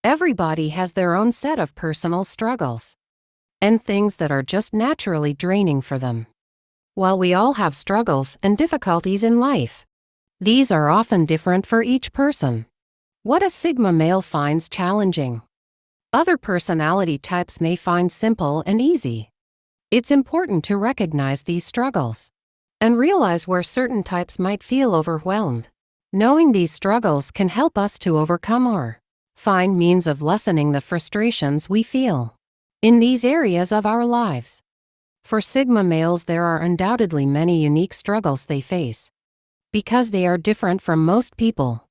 Everybody has their own set of personal struggles and things that are just naturally draining for them. While we all have struggles and difficulties in life, these are often different for each person. What a Sigma male finds challenging, other personality types may find simple and easy. It's important to recognize these struggles and realize where certain types might feel overwhelmed. Knowing these struggles can help us to overcome or find means of lessening the frustrations we feel in these areas of our lives. For Sigma males, there are undoubtedly many unique struggles they face. Because they are different from most people,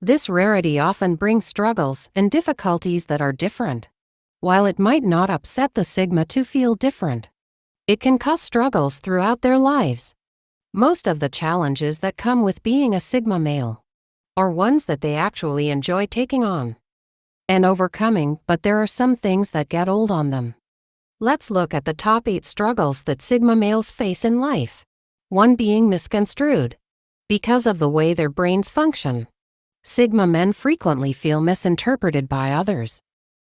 this rarity often brings struggles and difficulties that are different. While it might not upset the Sigma to feel different, it can cause struggles throughout their lives. Most of the challenges that come with being a Sigma male are ones that they actually enjoy taking on and overcoming, but there are some things that get old on them. Let's look at the top 8 struggles that Sigma males face in life. 1. Being misconstrued. Because of the way their brains function, Sigma men frequently feel misinterpreted by others.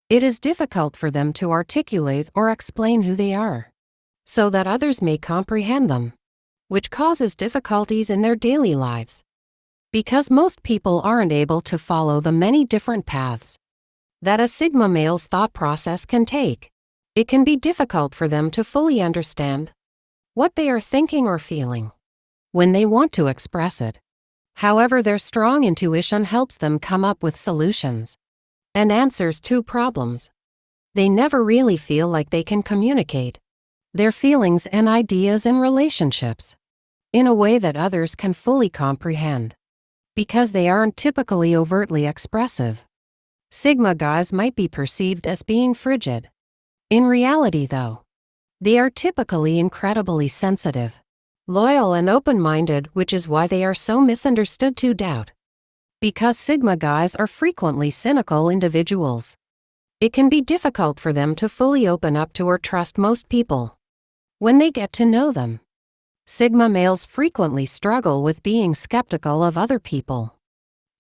It is difficult for them to articulate or explain who they are, so that others may comprehend them, which causes difficulties in their daily lives. Because most people aren't able to follow the many different paths that a Sigma male's thought process can take, it can be difficult for them to fully understand what they are thinking or feeling when they want to express it. However, their strong intuition helps them come up with solutions and answers to problems. They never really feel like they can communicate their feelings and ideas in relationships in a way that others can fully comprehend, because they aren't typically overtly expressive. Sigma guys might be perceived as being frigid. In reality, though, they are typically incredibly sensitive, loyal and open-minded, which is why they are so misunderstood to doubt. Because Sigma guys are frequently cynical individuals, it can be difficult for them to fully open up to or trust most people when they get to know them. Sigma males frequently struggle with being skeptical of other people,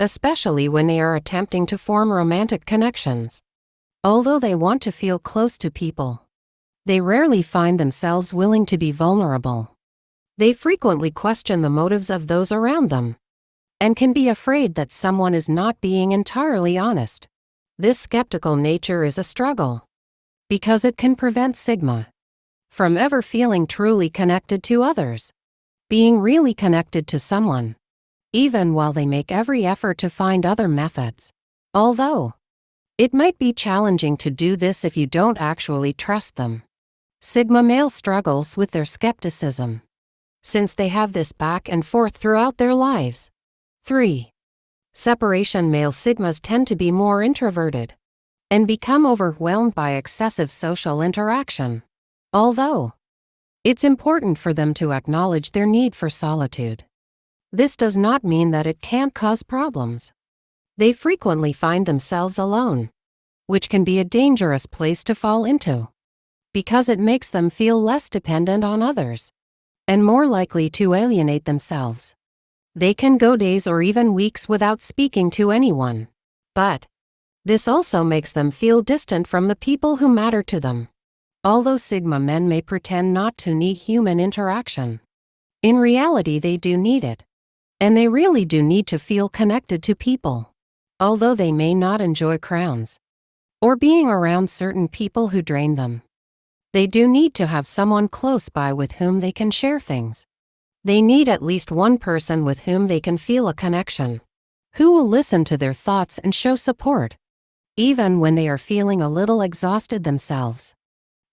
especially when they are attempting to form romantic connections. Although they want to feel close to people, they rarely find themselves willing to be vulnerable. They frequently question the motives of those around them and can be afraid that someone is not being entirely honest. This skeptical nature is a struggle because it can prevent Sigma from ever feeling truly connected to others, being really connected to someone, even while they make every effort to find other methods. Although it might be challenging to do this if you don't actually trust them, Sigma male struggles with their skepticism, since they have this back and forth throughout their lives. 3. Separation. Male Sigmas tend to be more introverted and become overwhelmed by excessive social interaction. Although it's important for them to acknowledge their need for solitude, this does not mean that it can't cause problems. They frequently find themselves alone, which can be a dangerous place to fall into, because it makes them feel less dependent on others and more likely to alienate themselves. They can go days or even weeks without speaking to anyone, but this also makes them feel distant from the people who matter to them. Although Sigma men may pretend not to need human interaction, in reality they do need it, and they really do need to feel connected to people. Although they may not enjoy crowds or being around certain people who drain them, they do need to have someone close by with whom they can share things. They need at least one person with whom they can feel a connection, who will listen to their thoughts and show support, even when they are feeling a little exhausted themselves.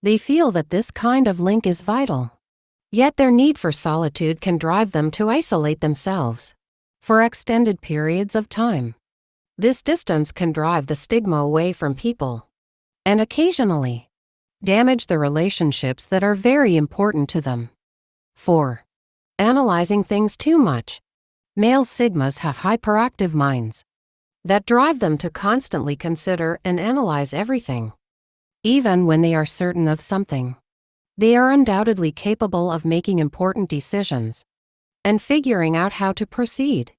They feel that this kind of link is vital. Yet their need for solitude can drive them to isolate themselves for extended periods of time. This distance can drive the stigma away from people and occasionally damage the relationships that are very important to them. 4. Analyzing things too much. Male Sigmas have hyperactive minds that drive them to constantly consider and analyze everything. Even when they are certain of something, they are undoubtedly capable of making important decisions and figuring out how to proceed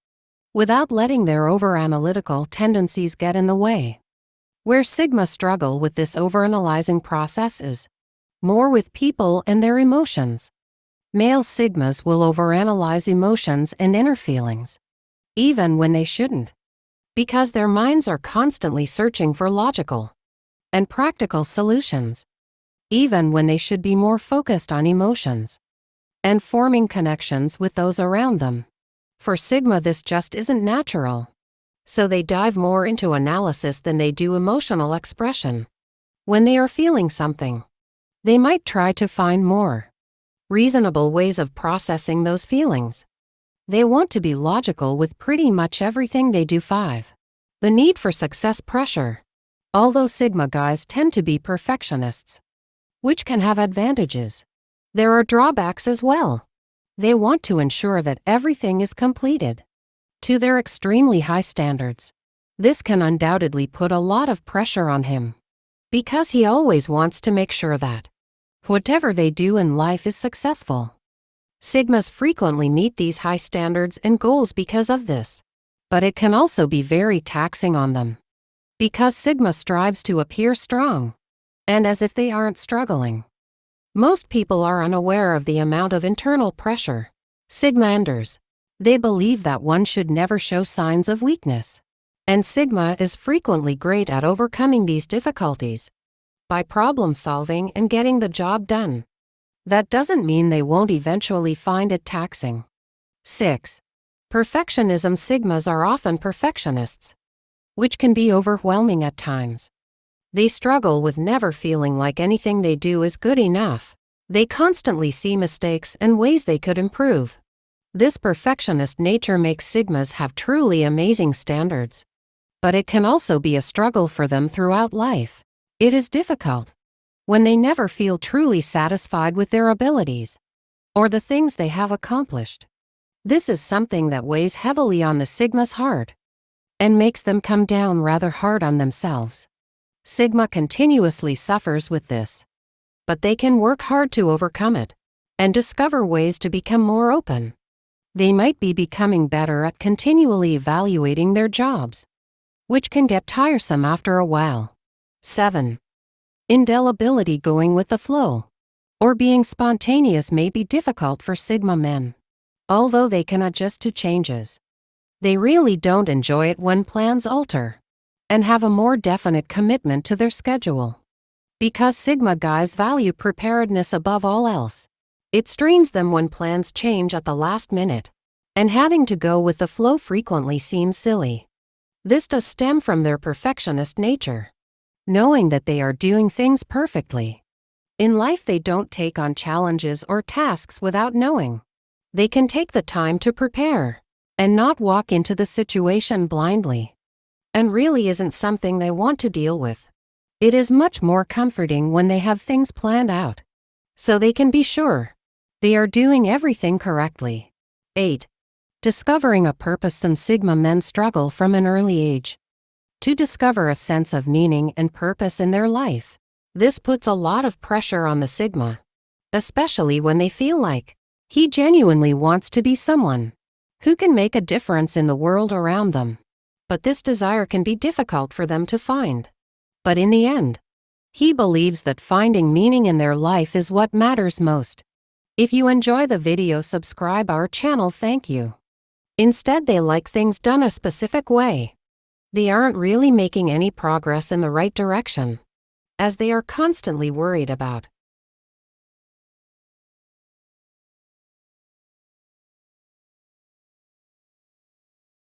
without letting their over-analytical tendencies get in the way. Where Sigma struggle with this overanalyzing process is more with people and their emotions. Male Sigmas will overanalyze emotions and inner feelings, even when they shouldn't, because their minds are constantly searching for logical and practical solutions, even when they should be more focused on emotions and forming connections with those around them. For Sigma, this just isn't natural. So they dive more into analysis than they do emotional expression. When they are feeling something, they might try to find more reasonable ways of processing those feelings. They want to be logical with pretty much everything they do. 5. The need for success pressure. Although Sigma guys tend to be perfectionists, which can have advantages, there are drawbacks as well. They want to ensure that everything is completed to their extremely high standards. This can undoubtedly put a lot of pressure on him, because he always wants to make sure that whatever they do in life is successful. Sigmas frequently meet these high standards and goals because of this, but it can also be very taxing on them, because Sigma strives to appear strong, and as if they aren't struggling. Most people are unaware of the amount of internal pressure Sigma endures. They believe that one should never show signs of weakness, and Sigma is frequently great at overcoming these difficulties by problem solving and getting the job done. That doesn't mean they won't eventually find it taxing. 6. Perfectionism. Sigmas are often perfectionists, which can be overwhelming at times. They struggle with never feeling like anything they do is good enough. They constantly see mistakes and ways they could improve. This perfectionist nature makes Sigmas have truly amazing standards, but it can also be a struggle for them throughout life. It is difficult when they never feel truly satisfied with their abilities or the things they have accomplished. This is something that weighs heavily on the Sigma's heart and makes them come down rather hard on themselves. Sigma continuously suffers with this, but they can work hard to overcome it and discover ways to become more open. They might be becoming better at continually evaluating their jobs, which can get tiresome after a while. 7. Indelibility. Going with the flow or being spontaneous may be difficult for Sigma men. Although they can adjust to changes, they really don't enjoy it when plans alter and have a more definite commitment to their schedule. Because Sigma guys value preparedness above all else, it strains them when plans change at the last minute, and having to go with the flow frequently seems silly. This does stem from their perfectionist nature, knowing that they are doing things perfectly. In life, they don't take on challenges or tasks without knowing they can take the time to prepare and not walk into the situation blindly, and really isn't something they want to deal with. It is much more comforting when they have things planned out, so they can be sure they are doing everything correctly. 8. Discovering a purpose. Some Sigma men struggle from an early age to discover a sense of meaning and purpose in their life. This puts a lot of pressure on the Sigma, especially when they feel like he genuinely wants to be someone who can make a difference in the world around them. But this desire can be difficult for them to find. But in the end, he believes that finding meaning in their life is what matters most. If you enjoy the video, subscribe our channel. Thank you. Instead, they like things done a specific way. They aren't really making any progress in the right direction, as they are constantly worried about